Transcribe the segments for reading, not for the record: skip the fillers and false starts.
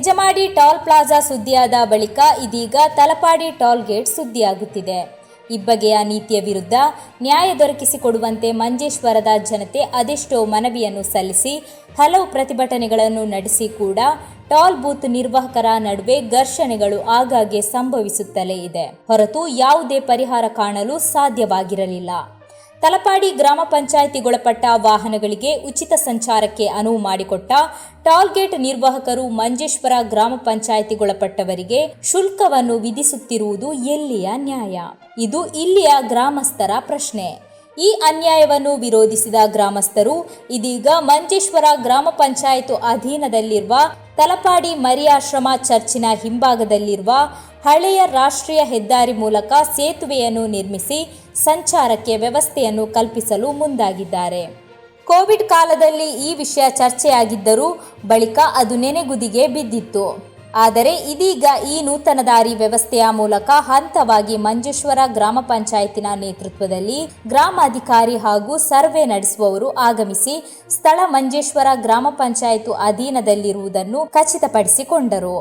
Hejamadi toll plaza ಸುದ್ದಿಯಾದ ಬಳಿಕ ಇದೀಗ Talapady toll gate ಸುದ್ದಿಯಾಗುತ್ತಿದೆ. ಇಬ್ಬಗೆಯ ನೀತಿಯ ವಿರುದ್ಧ ನ್ಯಾಯ ದೊರಕಿಸಿಕೊಡುವಂತೆ ಮಂಜೇಶ್ವರದ ಜನತೆ ಅದೆಷ್ಟೋ ಮನವಿಯನ್ನು ಸಲ್ಲಿಸಿ ಹಲವು ಪ್ರತಿಭಟನೆಗಳನ್ನು ನಡೆಸಿ ಕೂಡ ಟೋಲ್ ಬೂತ್ ನಿರ್ವಾಹಕರ ನಡುವೆ ಘರ್ಷಣೆಗಳು ಆಗಾಗ್ಗೆ ಸಂಭವಿಸುತ್ತಲೇ ಇದೆ ಹೊರತು ಯಾವುದೇ ಪರಿಹಾರ ಕಾಣಲು ಸಾಧ್ಯವಾಗಿರಲಿಲ್ಲ. ತಲಪಾಡಿ ಗ್ರಾಮ ಪಂಚಾಯಿತಿಗೊಳಪಟ್ಟ ವಾಹನಗಳಿಗೆ ಉಚಿತ ಸಂಚಾರಕ್ಕೆ ಅನುವು ಮಾಡಿಕೊಟ್ಟ ಟೋಲ್ ಗೇಟ್ ನಿರ್ವಾಹಕರು ಮಂಜೇಶ್ವರ ಗ್ರಾಮ ಪಂಚಾಯಿತಿಗೊಳಪಟ್ಟವರಿಗೆ ಶುಲ್ಕವನ್ನು ವಿಧಿಸುತ್ತಿರುವುದು ಎಲ್ಲಿಯ ನ್ಯಾಯ? ಇದು ಇಲ್ಲಿಯ ಗ್ರಾಮಸ್ಥರ ಪ್ರಶ್ನೆ. ಈ ಅನ್ಯಾಯವನ್ನು ವಿರೋಧಿಸಿದ ಗ್ರಾಮಸ್ಥರು ಇದೀಗ ಮಂಜೇಶ್ವರ ಗ್ರಾಮ ಪಂಚಾಯತ್ ಅಧೀನದಲ್ಲಿರುವ ತಲಪಾಡಿ ಮರಿಯಾಶ್ರಮ ಚರ್ಚಿನ ಹಿಂಭಾಗದಲ್ಲಿರುವ ಹಳೆಯ ರಾಷ್ಟ್ರೀಯ ಹೆದ್ದಾರಿ ಮೂಲಕ ಸೇತುವೆಯನ್ನು ನಿರ್ಮಿಸಿ ಸಂಚಾರಕ್ಕೆ ವ್ಯವಸ್ಥೆಯನ್ನು ಕಲ್ಪಿಸಲು ಮುಂದಾಗಿದ್ದಾರೆ. ಕೋವಿಡ್ ಕಾಲದಲ್ಲಿ ಈ ವಿಷಯ ಚರ್ಚೆಯಾಗಿದ್ದರೂ ಬಳಿಕ ಅದು ನೆನೆಗುದಿಗೆ ಬಿದ್ದಿತ್ತು. ಆದರೆ ಇದೀಗ ಈ ನೂತನ ದಾರಿ ವ್ಯವಸ್ಥೆಯ ಮೂಲಕ ಹಂತವಾಗಿ ಮಂಜೇಶ್ವರ ಗ್ರಾಮ ಪಂಚಾಯತಿನ ನೇತೃತ್ವದಲ್ಲಿ ಗ್ರಾಮಾಧಿಕಾರಿ ಹಾಗೂ ಸರ್ವೆ ನಡೆಸುವವರು ಆಗಮಿಸಿ ಸ್ಥಳ ಮಂಜೇಶ್ವರ ಗ್ರಾಮ ಪಂಚಾಯತ್ ಅಧೀನದಲ್ಲಿರುವುದನ್ನು ಖಚಿತಪಡಿಸಿಕೊಂಡರು.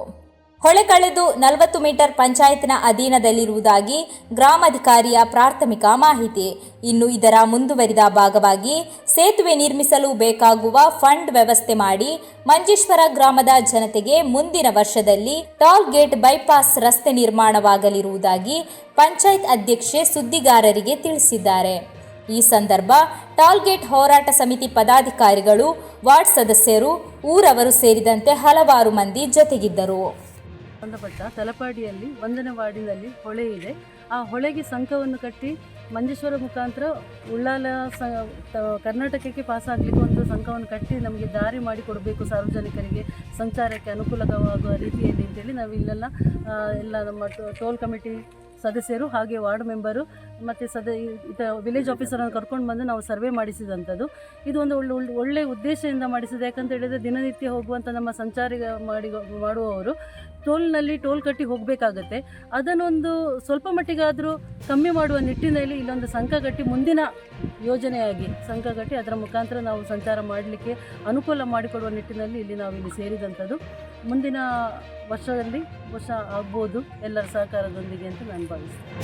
ಹೊಳೆ ಕಳೆದು 40 ಮೀಟರ್ ಪಂಚಾಯತ್ನ ಅಧೀನದಲ್ಲಿರುವುದಾಗಿ ಗ್ರಾಮಾಧಿಕಾರಿಯ ಪ್ರಾಥಮಿಕ ಮಾಹಿತಿ. ಇನ್ನು ಇದರ ಮುಂದುವರಿದ ಭಾಗವಾಗಿ ಸೇತುವೆ ನಿರ್ಮಿಸಲು ಬೇಕಾಗುವ ಫಂಡ್ ವ್ಯವಸ್ಥೆ ಮಾಡಿ ಮಂಜೇಶ್ವರ ಗ್ರಾಮದ ಜನತೆಗೆ ಮುಂದಿನ ವರ್ಷದಲ್ಲಿ ಟೋಲ್ ಗೇಟ್ ಬೈಪಾಸ್ ರಸ್ತೆ ನಿರ್ಮಾಣವಾಗಲಿರುವುದಾಗಿ ಪಂಚಾಯತ್ ಅಧ್ಯಕ್ಷೆ ಸುದ್ದಿಗಾರರಿಗೆ ತಿಳಿಸಿದ್ದಾರೆ. ಈ ಸಂದರ್ಭ ಟೋಲ್ ಗೇಟ್ ಹೋರಾಟ ಸಮಿತಿ ಪದಾಧಿಕಾರಿಗಳು, ವಾರ್ಡ್ ಸದಸ್ಯರು, ಊರವರು ಸೇರಿದಂತೆ ಹಲವಾರು ಮಂದಿ ಜೊತೆಗಿದ್ದರು. ಸಂಬಂಧಪಟ್ಟ ತಲಪಾಡಿಯಲ್ಲಿ 1ನೇ ವಾರ್ಡಿನಲ್ಲಿ ಹೊಳೆ ಇದೆ. ಆ ಹೊಳೆಗೆ ಸಂಕವನ್ನು ಕಟ್ಟಿ ಮಂಜೇಶ್ವರ ಮುಖಾಂತರ ಉಳ್ಳಾಲ ಕರ್ನಾಟಕಕ್ಕೆ ಪಾಸ್ ಆಗಲಿಕ್ಕೆ ಒಂದು ಸಂಕವನ್ನು ಕಟ್ಟಿ ನಮಗೆ ದಾರಿ ಮಾಡಿಕೊಡಬೇಕು, ಸಾರ್ವಜನಿಕರಿಗೆ ಸಂಚಾರಕ್ಕೆ ಅನುಕೂಲವಾಗುವ ರೀತಿಯಲ್ಲಿ ಅಂತೇಳಿ ನಾವು ಇಲ್ಲೆಲ್ಲ ಎಲ್ಲ ನಮ್ಮ ಟೋಲ್ ಕಮಿಟಿ ಸದಸ್ಯರು ಹಾಗೆ ವಾರ್ಡ್ ಮೆಂಬರು ಮತ್ತು ವಿಲೇಜ್ ಆಫೀಸರನ್ನು ಕರ್ಕೊಂಡು ಬಂದು ನಾವು ಸರ್ವೆ ಮಾಡಿಸಿದಂಥದ್ದು. ಇದು ಒಂದು ಒಳ್ಳೆಯ ಉದ್ದೇಶದಿಂದ ಮಾಡಿಸಿದೆ. ಯಾಕಂತ ಹೇಳಿದರೆ ದಿನನಿತ್ಯ ಹೋಗುವಂಥ ನಮ್ಮ ಸಂಚಾರಿ ಮಾಡುವವರು ಟೋಲ್ನಲ್ಲಿ ಟೋಲ್ ಕಟ್ಟಿ ಹೋಗಬೇಕಾಗತ್ತೆ. ಅದನ್ನೊಂದು ಸ್ವಲ್ಪ ಮಟ್ಟಿಗಾದರೂ ಕಮ್ಮಿ ಮಾಡುವ ನಿಟ್ಟಿನಲ್ಲಿ ಇಲ್ಲೊಂದು ಸಂಕ ಕಟ್ಟಿ ಮುಂದಿನ ಯೋಜನೆಯಾಗಿ ಸಂಕ ಕಟ್ಟಿ ಅದರ ಮುಖಾಂತರ ನಾವು ಸಂಚಾರ ಮಾಡಲಿಕ್ಕೆ ಅನುಕೂಲ ಮಾಡಿಕೊಡುವ ನಿಟ್ಟಿನಲ್ಲಿ ಇಲ್ಲಿ ಸೇರಿದಂಥದ್ದು. ಮುಂದಿನ ವರ್ಷದಲ್ಲಿ ಆಗ್ಬೋದು ಎಲ್ಲರ ಸಹಕಾರದೊಂದಿಗೆ ಅಂತ ನಾನು ಭಾವಿಸ್ತೇನೆ.